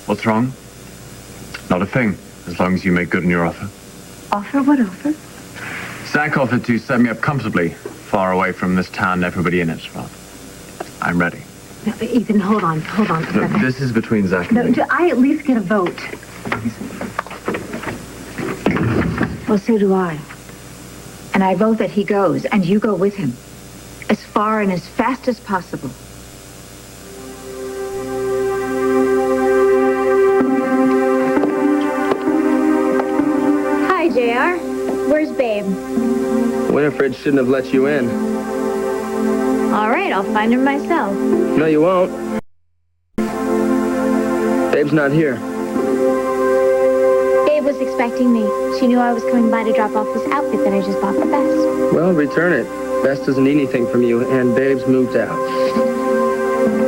What's wrong? Not a thing, as long as you make good on your offer. Offer? What offer? Zach offered to set me up comfortably, far away from this town and everybody in it. Well, I'm ready. No, Ethan, hold on. Look, this is between Zach and No, me. do I at least get a vote? Well, so do I. And I vote that he goes, and you go with him. As far and as fast as possible. Hi, JR. Where's Babe? Winifred shouldn't have let you in. All right, I'll find her myself. No, you won't. Babe's not here. Babe was expecting me. She knew I was coming by to drop off this outfit that I just bought for Bess. Well, return it. Bess doesn't need anything from you, and Babe's moved out.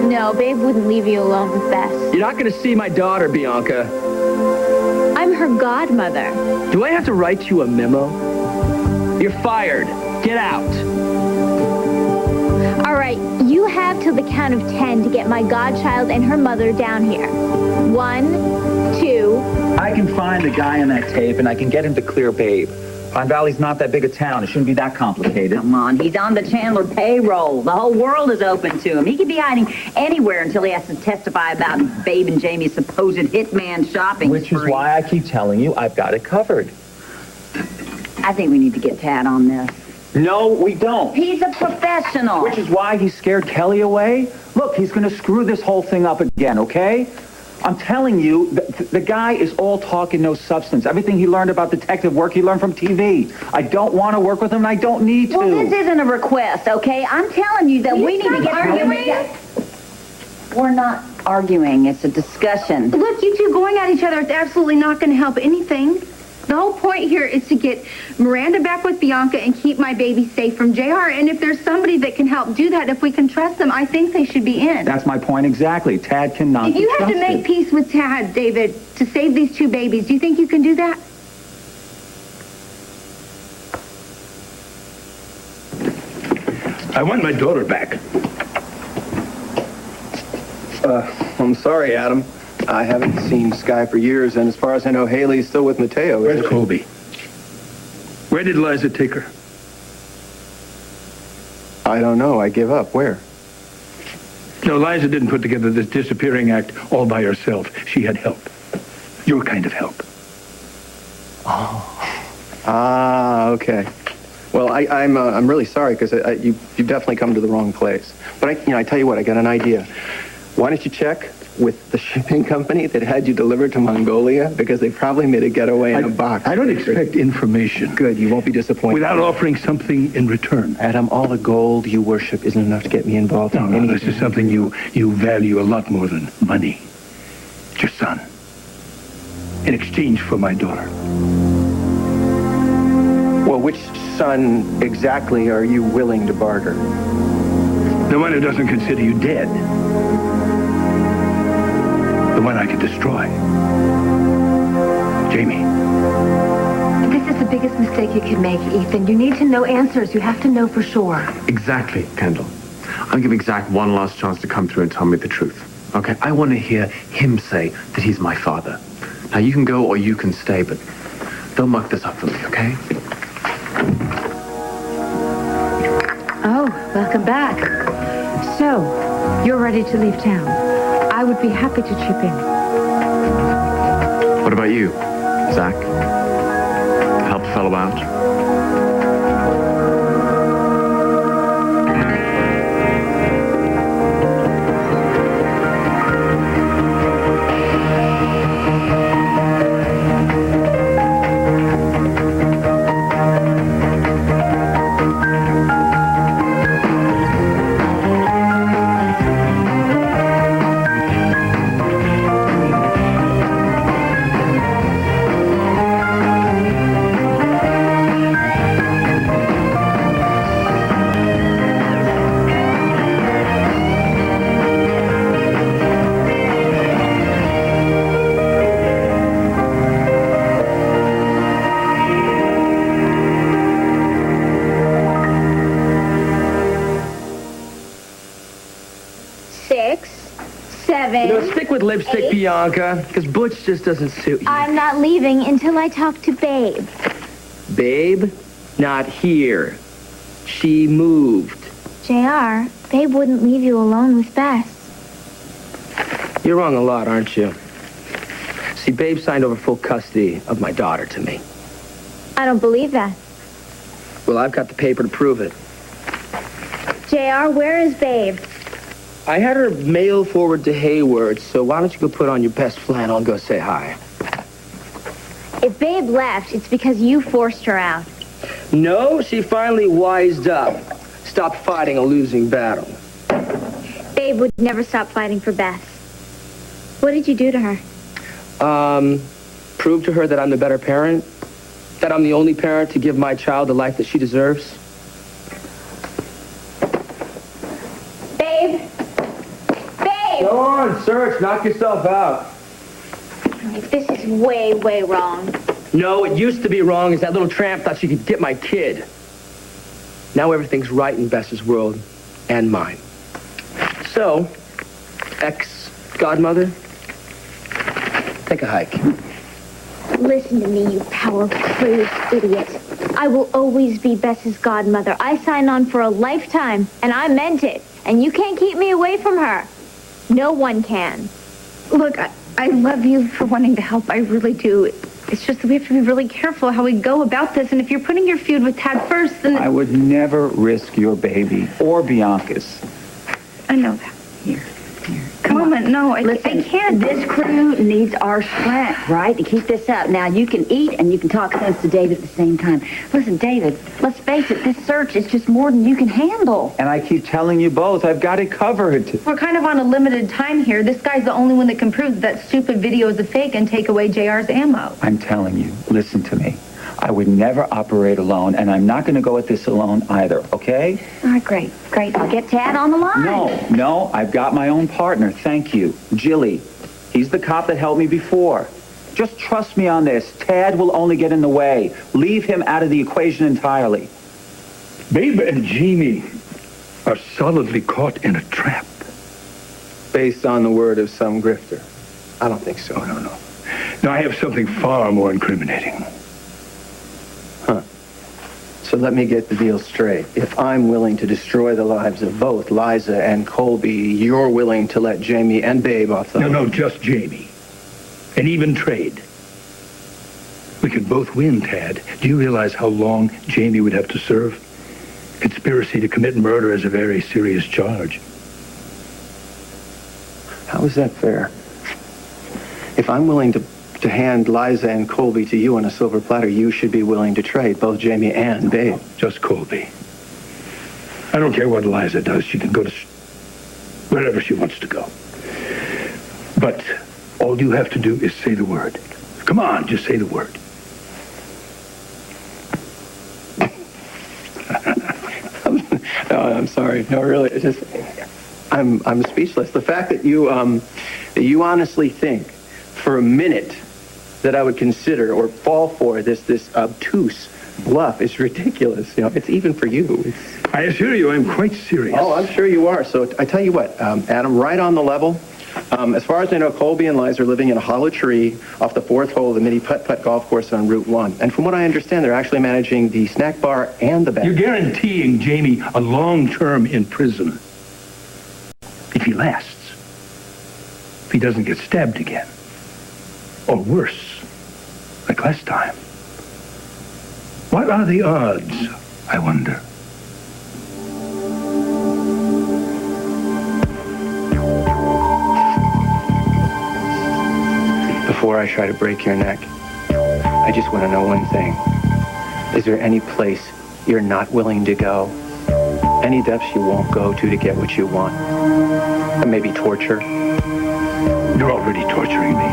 No, Babe wouldn't leave you alone with Bess. You're not going to see my daughter, Bianca. I'm her godmother. Do I have to write you a memo? You're fired. Get out. All right, you have till the count of 10 to get my godchild and her mother down here. 1, 2... I can find the guy on that tape, and I can get him to clear Babe. Pine Valley's not that big a town. It shouldn't be that complicated. Come on, he's on the Chandler payroll. The whole world is open to him. He could be hiding anywhere until he has to testify about Babe and Jamie's supposed hitman shopping Which is spree. why I keep telling you I've got it covered. I think we need to get Tad on this. No, we don't. He's a professional. Which is why he scared Kelly away. Look, he's going to screw this whole thing up again, okay? I'm telling you, the guy is all talk and no substance. Everything he learned about detective work, he learned from TV. I don't want to work with him, and I don't need to. Well, this isn't a request, okay? I'm telling you that we need to get arguing? We're not arguing. It's a discussion. Look, you two going at each other is absolutely not going to help anything. The whole point here is to get Miranda back with Bianca and keep my baby safe from JR. And if there's somebody that can help do that, if we can trust them, I think they should be in. That's my point exactly. Tad cannot If be you have to trusted. make peace with Tad, David, to save these two babies, do you think you can do that? I want my daughter back. I'm sorry, Adam. I haven't seen Sky for years, and as far as I know, Haley's still with Mateo. Where's Colby? Where did Liza take her? I don't know. I give up. Where? No, Liza didn't put together this disappearing act all by herself. She had help. Your kind of help. Okay. Well, I'm really sorry because you've definitely come to the wrong place. But I tell you what, I got an idea. Why don't you check with the shipping company that had you delivered to Mongolia, because they probably made a getaway in a box. I don't expect information. Good, you won't be disappointed. Without offering something in return. Adam, all the gold you worship isn't enough to get me involved in No, anything. this is something you value a lot more than money. It's your son. In exchange for my daughter. Well, which son exactly are you willing to barter? The one who doesn't consider you dead. The one I can destroy. Jamie. This is the biggest mistake you can make, Ethan. You need to know answers. You have to know for sure. Exactly, Kendall. I'm giving Zach one last chance to come through and tell me the truth. Okay, I want to hear him say that he's my father. Now, you can go or you can stay, but don't muck this up for me, okay? Oh, welcome back. So, you're ready to leave town. I would be happy to chip in. What about you, Zach? Help a fellow out? lipstick, Babe? Bianca, because Butch just doesn't suit you. I'm not leaving until I talk to Babe. Babe, not here. She moved. JR, Babe wouldn't leave you alone with Bess. You're wrong a lot, aren't you? See, Babe signed over full custody of my daughter to me. I don't believe that. Well, I've got the paper to prove it. JR, where is Babe? I had her mail forward to Hayward, so why don't you go put on your best flannel and go say hi? If Babe left, it's because you forced her out. No, she finally wised up. Stopped fighting a losing battle. Babe would never stop fighting for Bess. What did you do to her? Prove to her that I'm the better parent, that I'm the only parent to give my child the life that she deserves. Babe! Babe! Go on, search. Knock yourself out. This is way, way wrong. No, it used to be wrong as that little tramp thought she could get my kid. Now everything's right in Bess's world and mine. So, ex-godmother, take a hike. Listen to me, you power-crazed idiot. I will always be Bess's godmother. I signed on for a lifetime, and I meant it. And you can't keep me away from her. No one can. Look, I love you for wanting to help. I really do. It's just that we have to be really careful how we go about this. And if you're putting your feud with Tad first, then... I would never risk your baby or Bianca's. I know that. Here. Moment, no, I can't. This crew needs our strength, right, to keep this up. Now, you can eat and you can talk sense to David at the same time. Listen, David, let's face it, this search is just more than you can handle. And I keep telling you both, I've got it covered. We're kind of on a limited time here. This guy's the only one that can prove that stupid video is a fake and take away JR's ammo. I'm telling you, listen to me. I would never operate alone, and I'm not going to go at this alone either, okay? All right, great. I'll get Tad on the line. No, I've got my own partner, thank you. Jilly. He's the cop that helped me before. Just trust me on this. Tad will only get in the way. Leave him out of the equation entirely. Babe and Jamie are solidly caught in a trap. Based on the word of some grifter. I don't think so. No. Now, I have something far more incriminating. So let me get the deal straight. If I'm willing to destroy the lives of both Liza and Colby, you're willing to let Jamie and Babe off the hook? No, just Jamie. An even trade. We could both win, Tad. Do you realize how long Jamie would have to serve? Conspiracy to commit murder is a very serious charge. How is that fair? If I'm willing to hand Liza and Colby to you on a silver platter, you should be willing to trade both Jamie and Babe. Just Colby. I don't care what Liza does. She can go to wherever she wants to go. But all you have to do is say the word. Come on, just say the word. No, I'm sorry. No, really, it's just I'm speechless. The fact that you honestly think for a minute that I would consider or fall for this obtuse bluff is ridiculous. You know, it's even for you. I assure you, I'm quite serious. Oh, I'm sure you are. So I tell you what, Adam, right on the level. As far as I know, Colby and Liza are living in a hollow tree off the fourth hole of the Mini Putt-Putt golf course on Route 1. And from what I understand, they're actually managing the snack bar and the bank. You're guaranteeing Jamie a long term in prison. If he lasts. If he doesn't get stabbed again. Or worse, like last time. What are the odds, I wonder? Before I try to break your neck, I just want to know one thing. Is there any place you're not willing to go? Any depths you won't go to get what you want? Or maybe torture? You're already torturing me.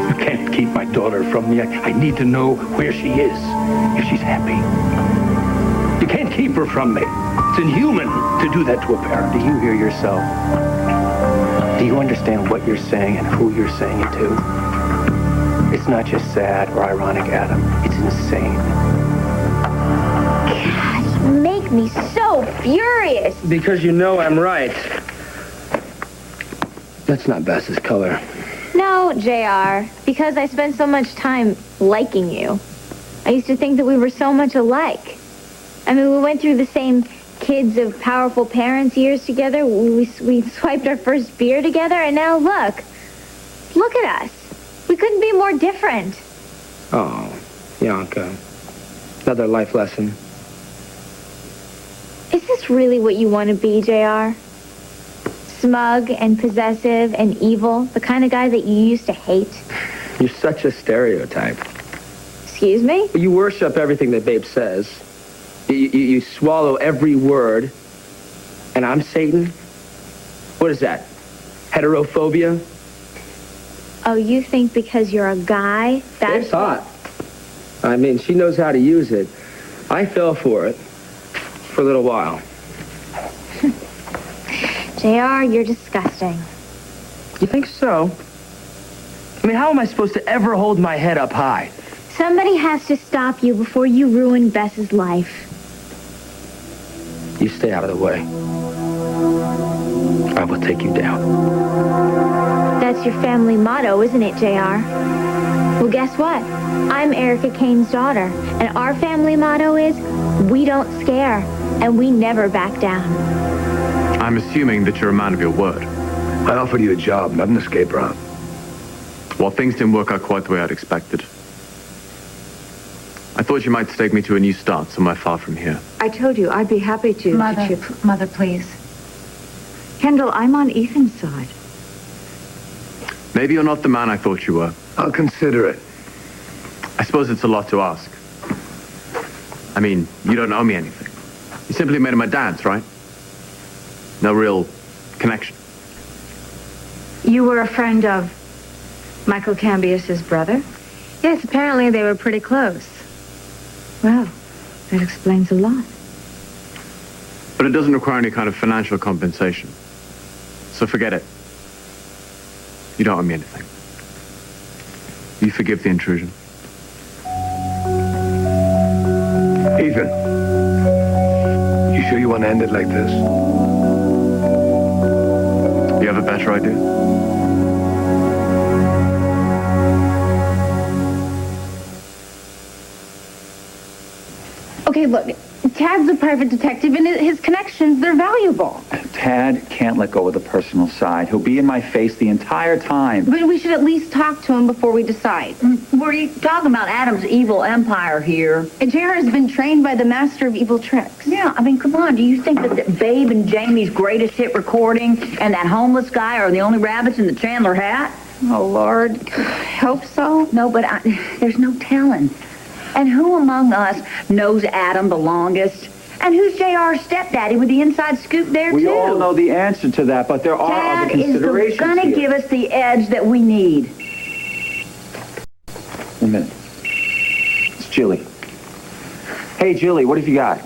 You can't keep my daughter from me. I need to know where she is, if she's happy. You can't keep her from me. It's inhuman to do that to a parent. Do you hear yourself? Do you understand what you're saying and who you're saying it to? It's not just sad or ironic, Adam. It's insane. God, you make me so furious. Because you know I'm right. That's not Bess's color. No, JR, because I spent so much time liking you. I used to think that we were so much alike. I mean, we went through the same kids of powerful parents years together. We swiped our first beer together, and now look at us. We couldn't be more different. Oh, Bianca. Another life lesson. Is this really what you want to be, JR? Smug and possessive and evil, the kind of guy that you used to hate? You're such a stereotype. Excuse me? You worship everything that Babe says. You swallow every word. And I'm Satan? What is that? Heterophobia? Oh, you think because you're a guy, Babe's hot. I mean, she knows how to use it. I fell for it for a little while. JR, you're disgusting. You think so? I mean, how am I supposed to ever hold my head up high? Somebody has to stop you before you ruin Bess's life. You stay out of the way. I will take you down. That's your family motto, isn't it, JR? Well, guess what? I'm Erica Kane's daughter, and our family motto is, we don't scare, and we never back down. I'm assuming that you're a man of your word. I offered you a job, not an escape route. Well, things didn't work out quite the way I'd expected. I thought you might stake me to a new start somewhere far from here. I told you I'd be happy to. Mother, please. Kendall, I'm on Ethan's side. Maybe you're not the man I thought you were. I'll consider it. I suppose it's a lot to ask. I mean, you don't owe me anything. You simply made him my dad's, right? No real connection. You were a friend of Michael Cambias's brother? Yes, apparently they were pretty close. Well, that explains a lot. But it doesn't require any kind of financial compensation. So forget it. You don't owe me anything. You forgive the intrusion. Ethan, you sure you want to end it like this? You have a better idea? Okay, look, Tad's a private detective, and his connections, they're valuable. Tad can't let go of the personal side. He'll be in my face the entire time. But we should at least talk to him before we decide. We're talking about Adam's evil empire here. And JR has been trained by the master of evil tricks. Yeah, I mean, come on. Do you think that Babe and Jamie's greatest hit recording and that homeless guy are the only rabbits in the Chandler hat? Oh, Lord. I hope so. No, but there's no telling. And who among us knows Adam the longest? And who's JR's stepdaddy with the inside scoop there, We too? all know the answer to that, but there are other Tad is considerations going to here. give us the edge that we need. A minute. It's Jilly. Hey, Jilly, what have you got?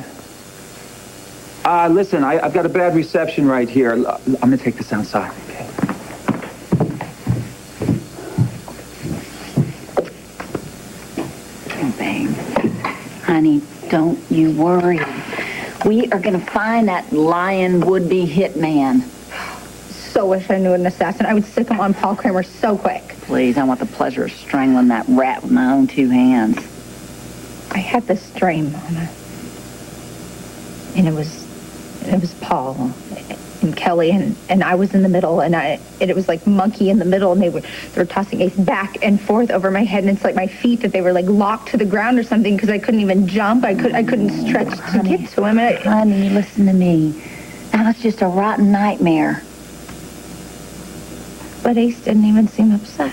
Listen, I've got a bad reception right here. I'm going to take this outside, okay? Babe, honey, don't you worry. We are going to find that lying would-be hitman. So wish I knew an assassin. I would stick him on Paul Kramer so quick. Please, I want the pleasure of strangling that rat with my own two hands. I had this dream, Mama. And it was Paul and Kelly and I was in the middle and it was like monkey in the middle and they were tossing Ace back and forth over my head and it's like my feet that they were like locked to the ground or something because I couldn't even jump. I couldn't stretch to get to him. Honey, listen to me. That was just a rotten nightmare. But Ace didn't even seem upset.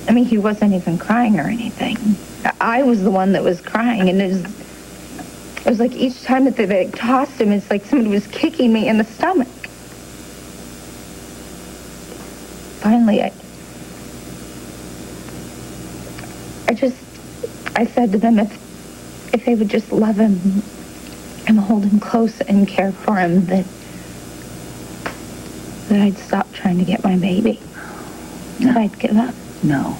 I mean, he wasn't even crying or anything. I was the one that was crying and it was like each time that they tossed him, it's like somebody was kicking me in the stomach. Finally, I said to them if they would just love him and hold him close and care for him, that I'd stop trying to get my baby. That I'd give up. No,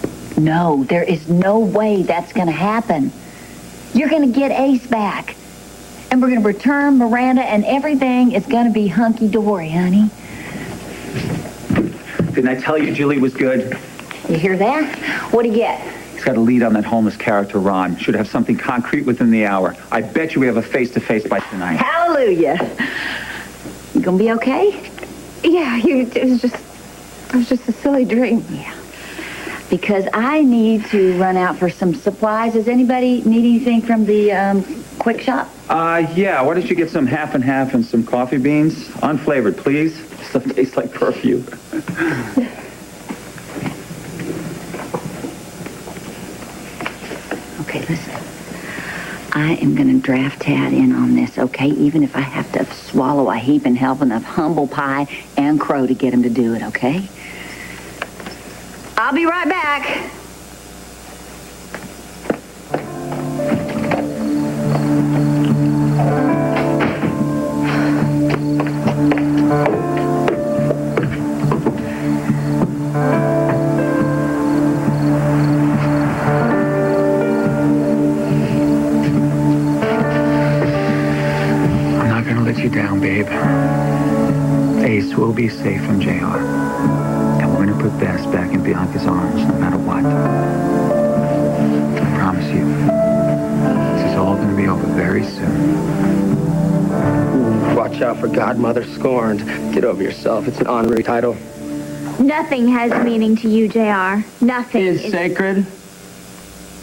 there is no way that's going to happen. You're going to get Ace back. And we're going to return Miranda and everything is going to be hunky-dory, honey. Didn't I tell you Julie was good? You hear that? What'd he get? He's got a lead on that homeless character, Ron. Should have something concrete within the hour. I bet you we have a face-to-face by tonight. Hallelujah. You gonna be okay? Yeah, it was just a silly dream. Yeah. Because I need to run out for some supplies. Does anybody need anything from the quick shop? Yeah. Why don't you get some half and half and some coffee beans? Unflavored, please. Stuff tastes like perfume. Okay, listen. I am going to draft Tad in on this, okay? Even if I have to swallow a heaping helping of humble pie and crow to get him to do it, okay? I'll be right back. You down, babe. Ace will be safe from JR. And we're gonna put Bess back in Bianca's arms no matter what. I promise you. This is all gonna be over very soon. Ooh, watch out for Godmother Scorned. Get over yourself. It's an honorary title. Nothing has meaning to you, JR. Nothing Is sacred.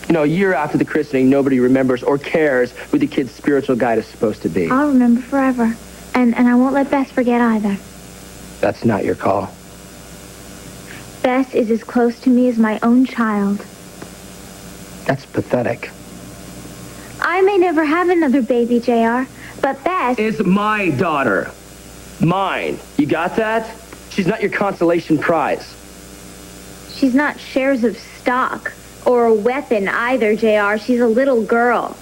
You know, a year after the christening, nobody remembers or cares who the kid's spiritual guide is supposed to be. I'll remember forever. And I won't let Bess forget either. That's not your call. Bess is as close to me as my own child. That's pathetic. I may never have another baby, JR, but Bess... Is my daughter. Mine. You got that? She's not your consolation prize. She's not shares of stock or a weapon either, JR. She's a little girl.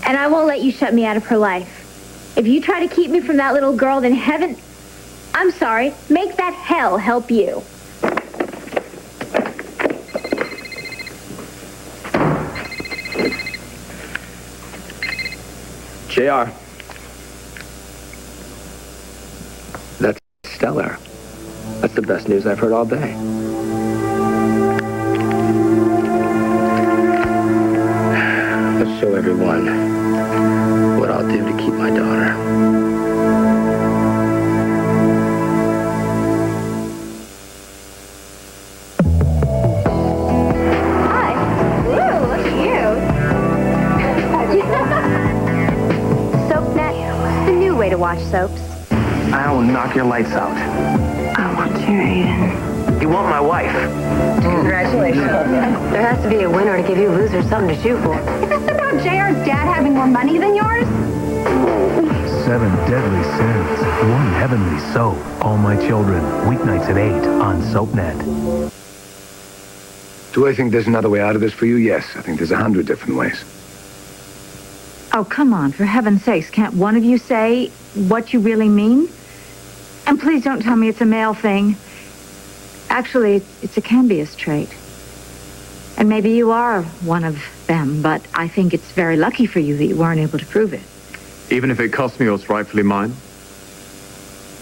And I won't let you shut me out of her life. If you try to keep me from that little girl, then heaven... I'm sorry. Make that hell help you. JR. That's stellar. That's the best news I've heard all day. Let's show everyone what I'll do to keep my daughter. To watch soaps. I will knock your lights out. I want you, Aiden. You want my wife? Congratulations. There has to be a winner to give you losers something to shoot for. Is this about JR's dad having more money than yours? 7 deadly sins, 1 heavenly soap. All My Children, weeknights at 8 on SoapNet. Do I think there's another way out of this for you? Yes, I think there's 100 different ways. Oh, come on, for heaven's sakes, can't one of you say what you really mean? And please don't tell me it's a male thing. Actually, it's a Cambius trait. And maybe you are one of them, but I think it's very lucky for you that you weren't able to prove it. Even if it cost me what's rightfully mine?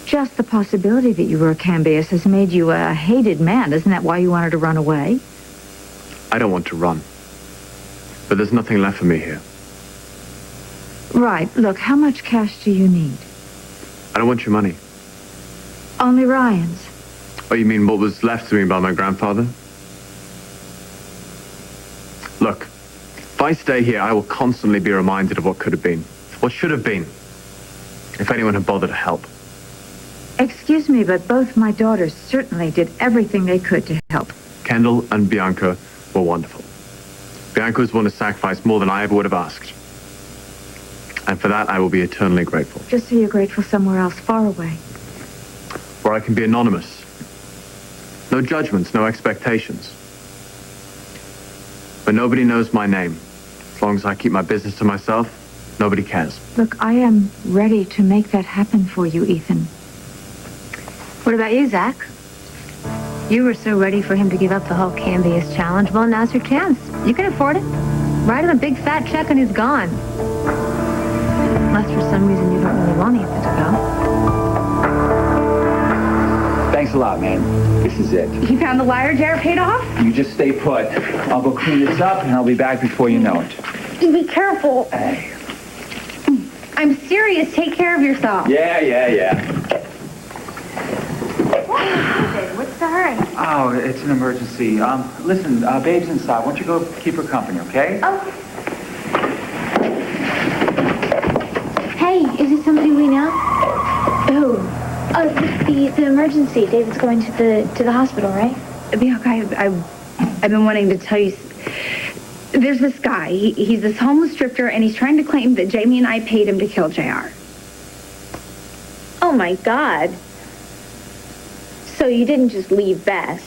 Just the possibility that you were a Cambius has made you a hated man. Isn't that why you wanted to run away? I don't want to run. But there's nothing left for me here. Right. Look, how much cash do you need? I don't want your money. Only Ryan's. Oh, you mean what was left to me by my grandfather? Look, if I stay here, I will constantly be reminded of what could have been. What should have been. If anyone had bothered to help. Excuse me, but both my daughters certainly did everything they could to help. Kendall and Bianca were wonderful. Bianca was willing to sacrifice more than I ever would have asked. And for that, I will be eternally grateful. Just so you're grateful somewhere else, far away. Where I can be anonymous. No judgments, no expectations. But nobody knows my name. As long as I keep my business to myself, nobody cares. Look, I am ready to make that happen for you, Ethan. What about you, Zach? You were so ready for him to give up the whole Cambius challenge. Well, now's your chance. You can afford it. Write him a big fat check and he's gone. Unless for some reason you don't really want Ethan to go. Thanks a lot, man. This is it. You found the wire jar paid off? You just stay put. I'll go clean this up, and I'll be back before you know it. Be careful. Hey. I'm serious. Take care of yourself. Yeah. What's the hurry? Oh, it's an emergency. Listen, Babe's inside. Why don't you go keep her company, okay? Oh. Hey, is it somebody we know? Who? Oh, the emergency. David's going to the hospital, right? Bianca, I've been wanting to tell you. There's this guy. He's this homeless drifter, and he's trying to claim that Jamie and I paid him to kill JR. Oh, my God. So you didn't just leave Bess?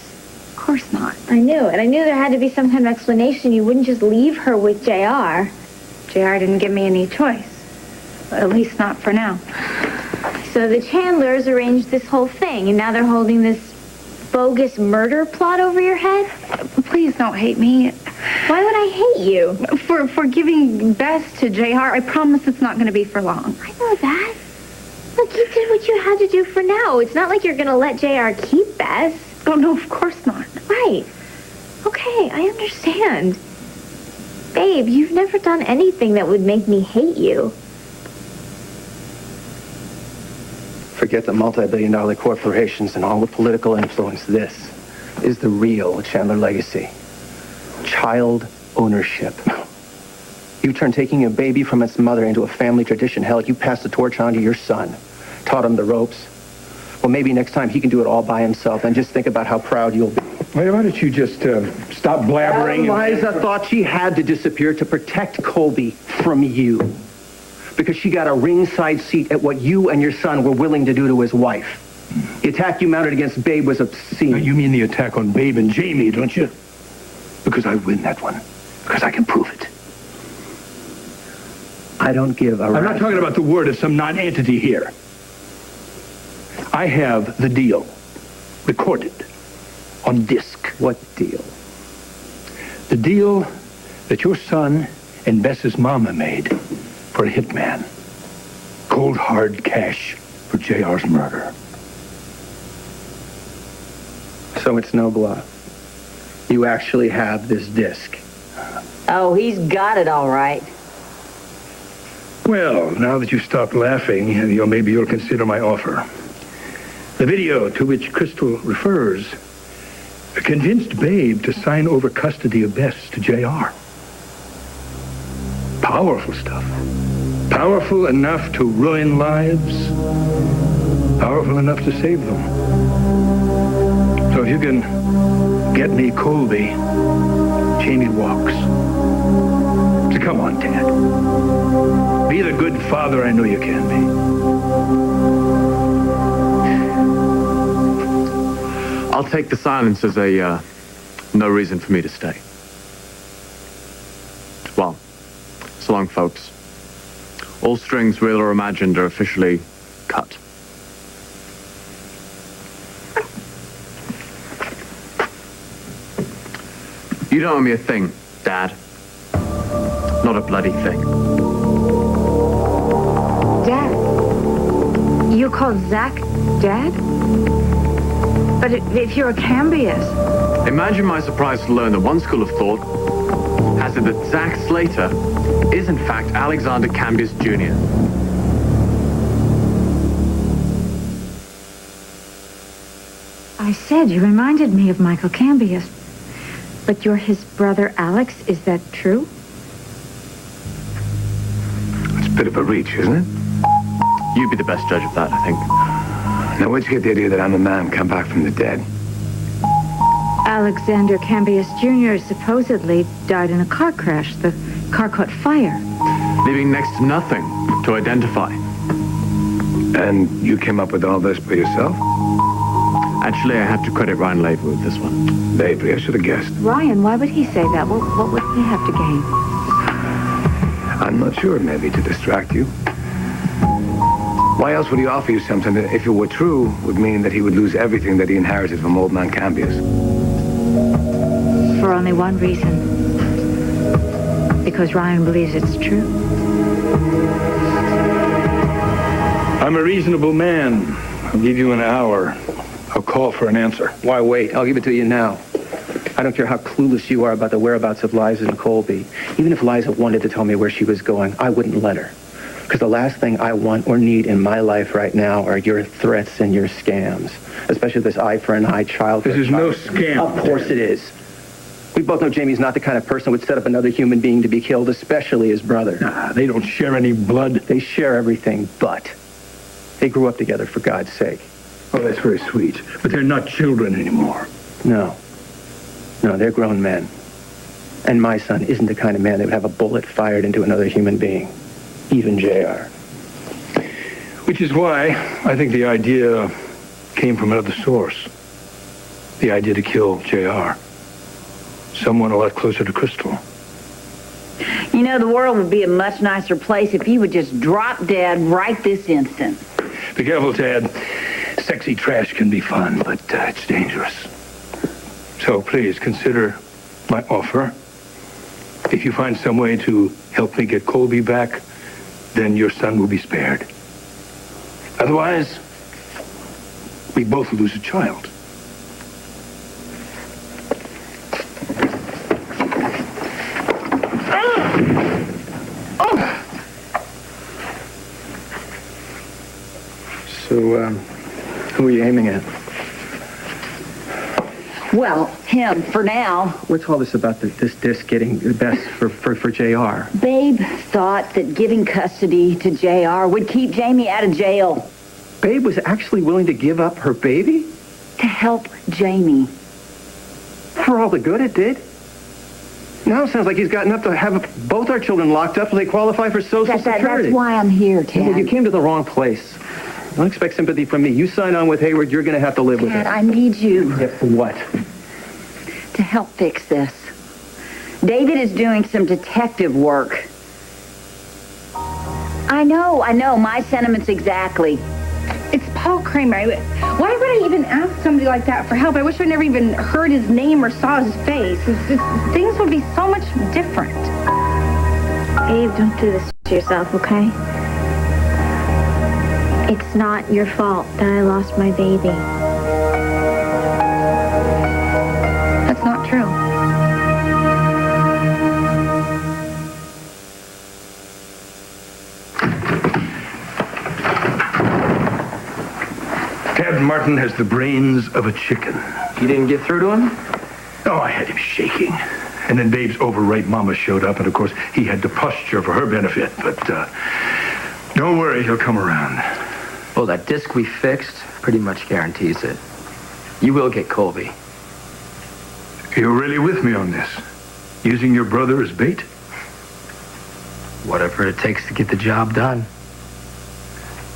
Of course not. I knew it. I knew there had to be some kind of explanation. You wouldn't just leave her with JR. JR didn't give me any choice. At least not for now. So the Chandlers arranged this whole thing, and now they're holding this bogus murder plot over your head? Please don't hate me. Why would I hate you? For giving Bess to JR. I promise it's not going to be for long. I know that. Look, you did what you had to do for now. It's not like you're going to let JR keep Bess. Oh, no, of course not. Right. Okay, I understand. Babe, you've never done anything that would make me hate you. Forget the multi-billion-dollar corporations and all the political influence. This is the real Chandler legacy. Child ownership. You turned taking a baby from its mother into a family tradition. Hell, you passed the torch on to your son. Taught him the ropes. Well, maybe next time he can do it all by himself, and just think about how proud you'll be. Why don't you just stop blabbering? Liza thought she had to disappear to protect Colby from you. Because she got a ringside seat at what you and your son were willing to do to his wife. The attack you mounted against Babe was obscene. Now, you mean the attack on Babe and Jamie, don't you? Because I win that one. Because I can prove it. I don't give a I'm not talking about the word of some non-entity here. I have the deal recorded on disc. What deal? The deal that your son and Bess's mama made for a hitman. Cold, hard cash for JR's murder. So it's no bluff. You actually have this disc. Oh, he's got it all right. Well, now that you've stopped laughing, maybe you'll consider my offer. The video to which Crystal refers convinced Babe to sign over custody of Bess to JR. Powerful stuff. Powerful enough to ruin lives. Powerful enough to save them. So if you can get me Colby, Jamie walks. So come on, Dad. Be the good father I know you can be. I'll take the silence as a no reason for me to stay. Well, so long, folks. All strings, real or imagined, are officially cut. You don't owe me a thing, Dad. Not a bloody thing. Dad? You called Zach Dad? But if you're a Cambius... Imagine my surprise to learn that one school of thought has it that Zach Slater is in fact Alexander Cambius Jr. I said you reminded me of Michael Cambius. But you're his brother Alex, is that true? It's a bit of a reach, isn't it? You'd be the best judge of that, I think. Now, where'd you get the idea that I'm a man come back from the dead? Alexander Cambius Jr. supposedly died in a car crash. The car caught fire. Leaving next to nothing to identify. And you came up with all this by yourself? Actually, I have to credit Ryan Lavery with this one. Lavery, I should have guessed. Ryan, why would he say that? What would he have to gain? I'm not sure, maybe to distract you. Why else would he offer you something that, if it were true, would mean that he would lose everything that he inherited from old man Cambius? For only one reason. Because Ryan believes it's true. I'm a reasonable man. I'll give you an hour. I'll call for an answer. Why wait? I'll give it to you now. I don't care how clueless you are about the whereabouts of Liza and Colby. Even if Liza wanted to tell me where she was going, I wouldn't let her. Because the last thing I want or need in my life right now are your threats and your scams. Especially this eye for an eye, child for a This is child. no scam. Of course it is. We both know Jamie's not the kind of person who would set up another human being to be killed, especially his brother. Nah, they don't share any blood. They share everything, but they grew up together, for God's sake. Oh, that's very sweet. But they're not children anymore. No. No, they're grown men. And my son isn't the kind of man that would have a bullet fired into another human being. Even JR. Which is why I think the idea came from another source. The idea to kill JR. Someone a lot closer to Crystal. You know, the world would be a much nicer place if you would just drop dead right this instant. Be careful, Tad. Sexy trash can be fun, but it's dangerous. So please consider my offer. If you find some way to help me get Colby back, then your son will be spared. Otherwise, we both lose a child. So, who are you aiming at? Well, him, for now. What's all this about this disc getting the best for JR? Babe thought that giving custody to JR would keep Jamie out of jail. Babe was actually willing to give up her baby? To help Jamie. For all the good it did. Now it sounds like he's got enough to have both our children locked up so they qualify for Social Security. That's why I'm here, Ted. Well, you came to the wrong place. Don't expect sympathy from me. You sign on with Hayward, you're going to have to live with it. Ted, I need you. Yeah, for what? To help fix this. David is doing some detective work. I know, my sentiments exactly. It's Paul Kramer. Why would I even ask somebody like that for help? I wish I never even heard his name or saw his face. Things would be so much different. Babe, don't do this to yourself, okay? It's not your fault that I lost my baby. That's not true. Tad Martin has the brains of a chicken. You didn't get through to him? Oh, I had him shaking. And then Babe's overripe mama showed up, and of course, he had to posture for her benefit. But don't worry, he'll come around. Well, that disc we fixed pretty much guarantees it. You will get Colby. You're really with me on this? Using your brother as bait? Whatever it takes to get the job done.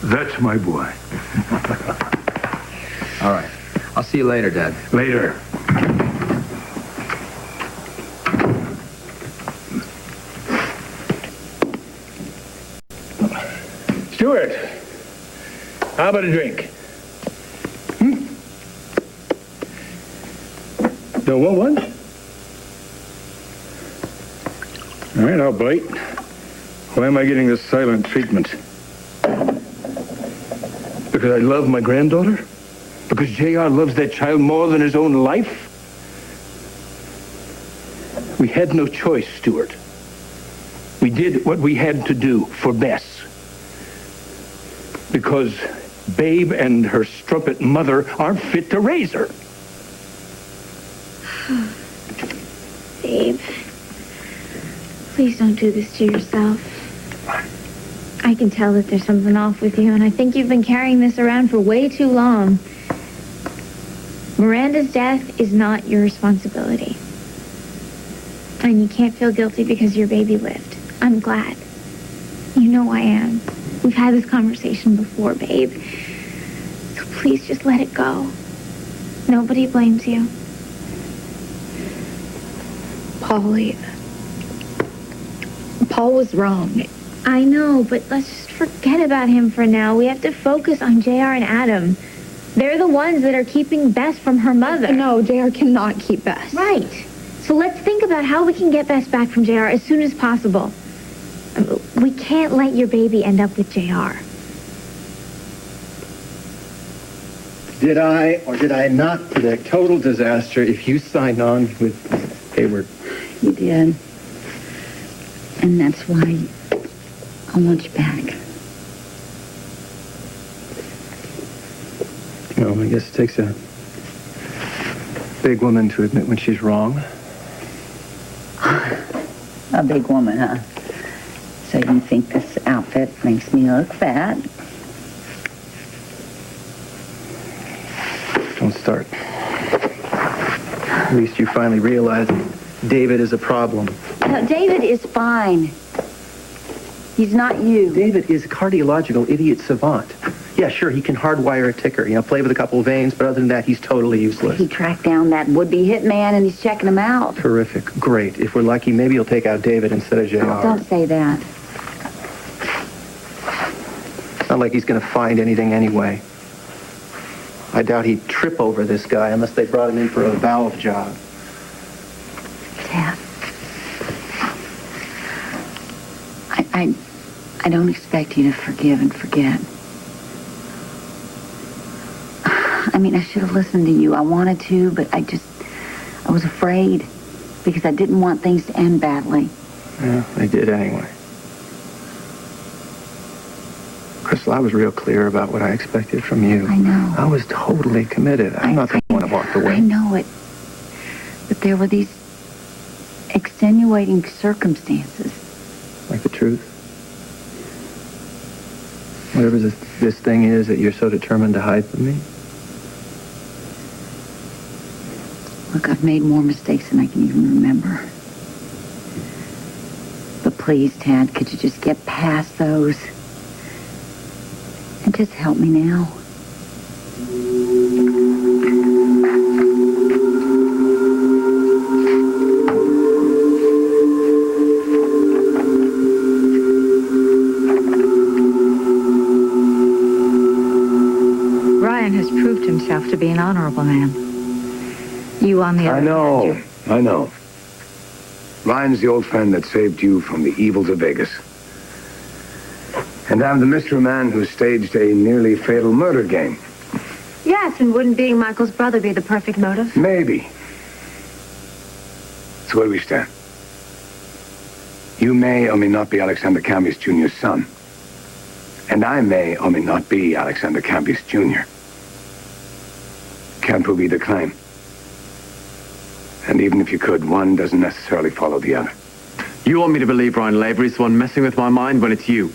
That's my boy. All right. I'll see you later, Dad. Later. Stuart, how about a drink? Don't want one? All right, I'll bite. Why am I getting this silent treatment? Because I love my granddaughter? Because JR loves that child more than his own life? We had no choice, Stuart. We did what we had to do for Bess. Because Babe and her strumpet mother aren't fit to raise her. Babe, please don't do this to yourself. I can tell that there's something off with you, and I think you've been carrying this around for way too long. Miranda's death is not your responsibility. And you can't feel guilty because your baby lived. I'm glad. You know I am. We've had this conversation before, babe. So please just let it go. Nobody blames you. Paul was wrong. I know, but let's just forget about him for now. We have to focus on JR and Adam. They're the ones that are keeping Bess from her mother. No, JR cannot keep Bess. Right. So let's think about how we can get Bess back from JR as soon as possible. We can't let your baby end up with JR. Did I or did I not predict total disaster if you signed on with Hayward? You did. And that's why I want you back. You know, I guess it takes a big woman to admit when she's wrong. A big woman, huh? So you think this outfit makes me look fat? Don't start. At least you finally realize David is a problem. No, David is fine. He's not you. David is a cardiological idiot savant. Yeah, sure, he can hardwire a ticker, play with a couple of veins, but other than that, he's totally useless. He tracked down that would-be hitman and he's checking him out. Terrific. Great. If we're lucky, maybe he'll take out David instead of JR. Don't say that. It's not like he's going to find anything anyway. I doubt he'd trip over this guy unless they brought him in for a valve job. Tad. I don't expect you to forgive and forget. I mean, I should have listened to you. I wanted to, but I was afraid because I didn't want things to end badly. Yeah, they did anyway. Crystal, I was real clear about what I expected from you. I know. I was totally committed. I'm not the one who walked away. I know it. But there were these extenuating circumstances. Like the truth? Whatever this thing is that you're so determined to hide from me? Look, I've made more mistakes than I can even remember. But please, Tad, could you just get past those? And just help me now. Ryan has proved himself to be an honorable man. You on the other hand, I know. Ryan's the old friend that saved you from the evils of Vegas. And I'm the mystery man who staged a nearly fatal murder game. Yes, and wouldn't being Michael's brother be the perfect motive? Maybe. So where do we stand? You may or may not be Alexander Cambius Jr.'s son. And I may or may not be Alexander Cambius Jr. Can't prove either claim. And even if you could, one doesn't necessarily follow the other. You want me to believe Ryan Lavery's the one messing with my mind when it's you?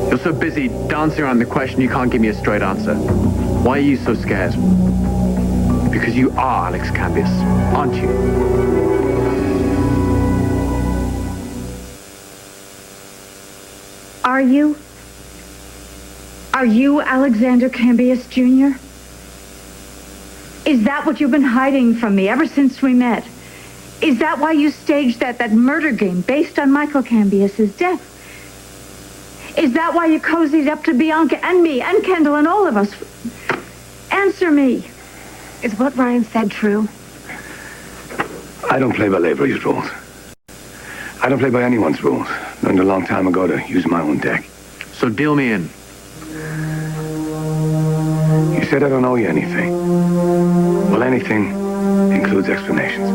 You're so busy dancing around the question you can't give me a straight answer. Why are you so scared? Because you are Alex Cambius, aren't you? Are you? Are you Alexander Cambius Jr.? Is that what you've been hiding from me ever since we met? Is that why you staged that murder game based on Michael Cambius's death? Is that why you cozied up to Bianca and me and Kendall and all of us? Answer me. Is what Ryan said true? I don't play by Lavery's rules. I don't play by anyone's rules. Learned a long time ago to use my own deck. So deal me in. You said I don't owe you anything. Well, anything includes explanations.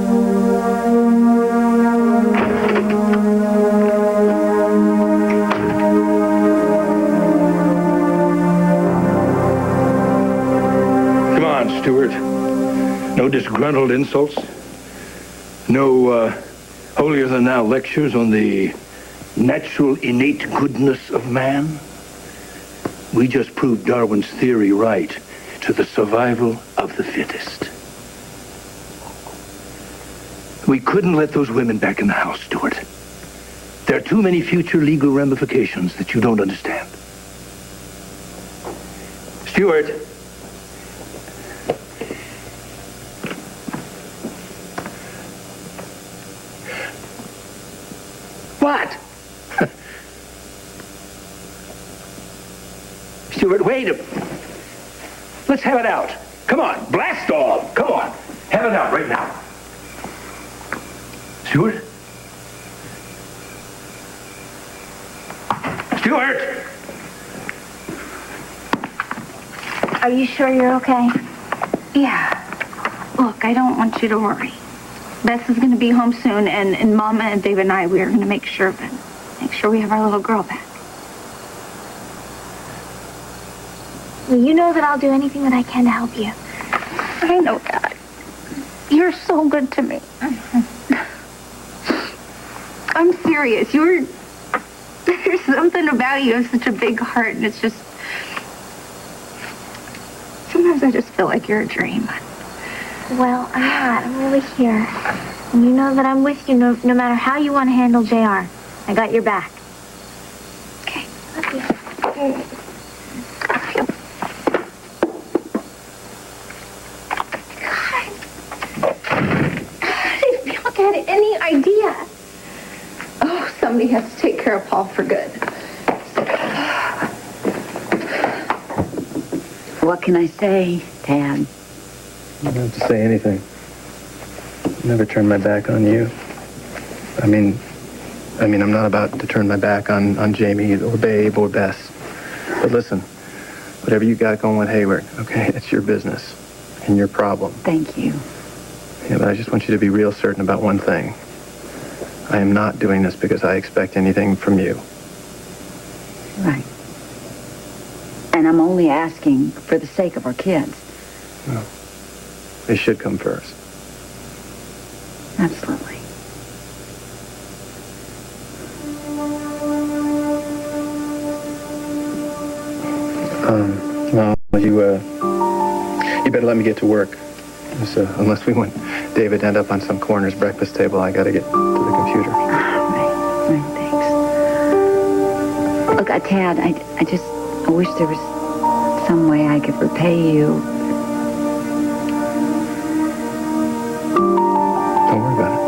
Come on, Stuart. No disgruntled insults. No holier-than-thou lectures on the natural innate goodness of man. We just proved Darwin's theory right to the survival of the fittest. We couldn't let those women back in the house, Stuart. There are too many future legal ramifications that you don't understand. Stuart. What? Stuart, wait. Let's have it out. Come on, blast off. Come on, have it out right now. Stuart? Stuart! Are you sure you're okay? Yeah. Look, I don't want you to worry. Bess is going to be home soon, and Mama and David and I, we are going to make sure of it. Make sure we have our little girl back. Well, you know that I'll do anything that I can to help you. I know that. You're so good to me. I'm serious. There's something about you. You have such a big heart, and it's just... Sometimes I just feel like you're a dream. Well, I'm not. I'm really here. And you know that I'm with you no matter how you want to handle JR. I got your back. Okay. Love you. Bianca had any idea. Oh, somebody has to take care of Paul for good. What can I say, Tad? I don't have to say anything. Never turn my back on you. I mean, I'm not about to turn my back on Jamie or Babe or Bess. But listen, whatever you got going with Hayward, okay, it's your business and your problem. Thank you. Yeah, but I just want you to be real certain about one thing. I am not doing this because I expect anything from you. Right. And I'm only asking for the sake of our kids. Well, they should come first. Absolutely. Well, you better let me get to work. Unless we want David to end up on some coroner's breakfast table, I gotta get to the computer. Right, thanks. Look, Tad, I wish there was some way I could repay you. Don't worry about it.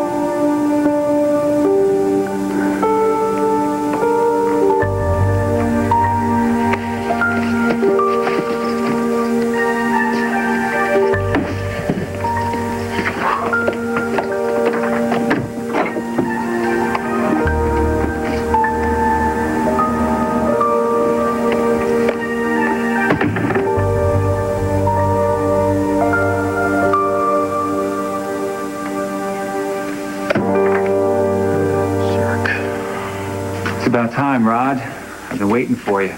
About time, Rod. I've been waiting for you.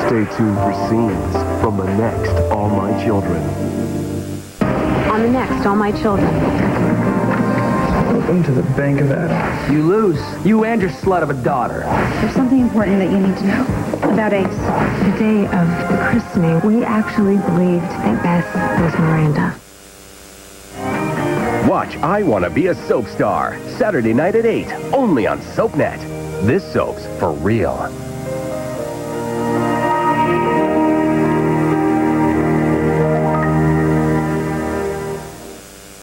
Stay tuned for scenes from the next All My Children. On the next, All My Children. Welcome to the Bank of Adam. You lose. You and your slut of a daughter. There's something important that you need to know about Ace. The day of the christening, we actually believed that Beth was Miranda. Watch I Want to Be a Soap Star, Saturday night at 8, only on SoapNet. This soap's for real.